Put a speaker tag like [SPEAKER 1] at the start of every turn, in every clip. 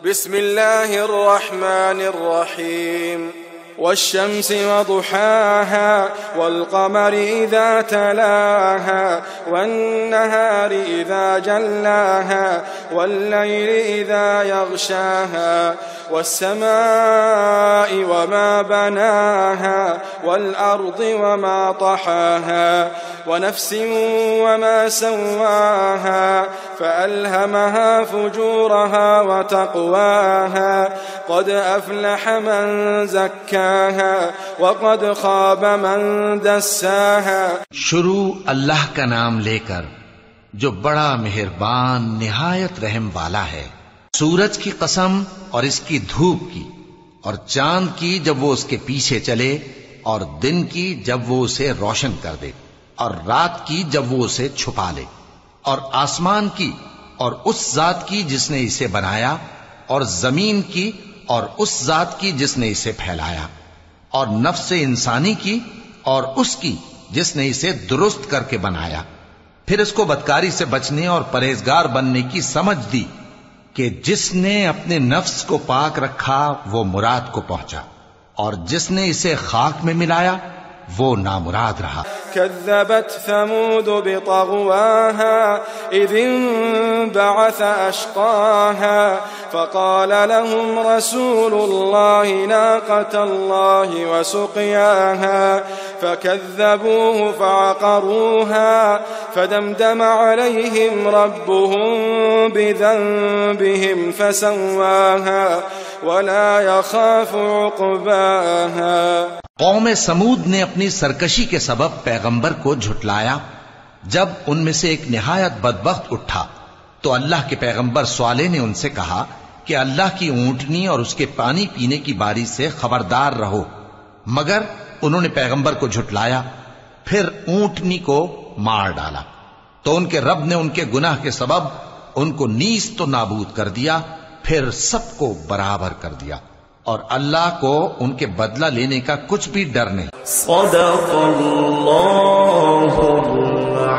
[SPEAKER 1] बिस्मिल्लाहिर रहमानिर रहीम। वश्शम्स वदुहाहा वल्क़मरि इज़ा तलाहा वन्नहारि इज़ा जल्लाहा वल्लैलि इज़ा यग़शाहा वस्समाइ वमा बनाहा वल्अर्दि वमा तहाहा वनफ्सिन वमा सव्वाहा फ़अल्हमहा फ़ुजूरहा वतक़वाहा क़द अफ़लह मन ज़क्काहा वक़द ख़ाब मन दस्साहा।
[SPEAKER 2] शुरू अल्लाह का नाम लेकर जो बड़ा मेहरबान निहायत रहम वाला है। सूरज की कसम और इसकी धूप की, और चांद की जब वो उसके पीछे चले, और दिन की जब वो उसे रोशन कर दे, और रात की जब वो उसे छुपा ले, और आसमान की और उस जात की जिसने इसे बनाया, और जमीन की और उस जात की जिसने इसे फैलाया, और नफ्स इंसानी की और उसकी जिसने इसे दुरुस्त करके बनाया। फिर इसको बदकारी से बचने और परहेजगार बनने की समझ दी कि जिसने अपने नफ्स को पाक रखा वो मुराद को पहुंचा, और जिसने इसे खाक में मिलाया वो नामुराद रहा।
[SPEAKER 1] कज़्ज़बत समूद बितग़वाहा इज़ इंबअस अश्क़ाहा फ़क़ाल लहुम रसूलुल्लाहि नाक़तल्लाहि वसुक़याहा फ़कज़्ज़बूहु फ़अक़रूहा फ़दमदम अलैहिम रब्बुहुम बिज़ंबिहिम फ़सव्वाहा वला यख़ाफ़ु उक़बाहा।
[SPEAKER 2] कौम समूद ने अपनी सरकशी के सबब पैगंबर को झुटलाया। जब उनमें से एक निहायत बदबख्त उठा तो अल्लाह के पैगंबर स्वाले ने उनसे कहा कि अल्लाह की ऊंटनी और उसके पानी पीने की बारी से खबरदार रहो। मगर उन्होंने पैगंबर को झुटलाया, फिर ऊंटनी को मार डाला। तो उनके रब ने उनके गुनाह के सबब उनको नीस तो नाबूद कर दिया, फिर सबको बराबर कर दिया, और अल्लाह को उनके बदला लेने का कुछ भी डर नहीं।
[SPEAKER 3] सदक़ल्लाहुल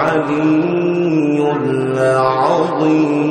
[SPEAKER 3] अलीयुल अज़ीम।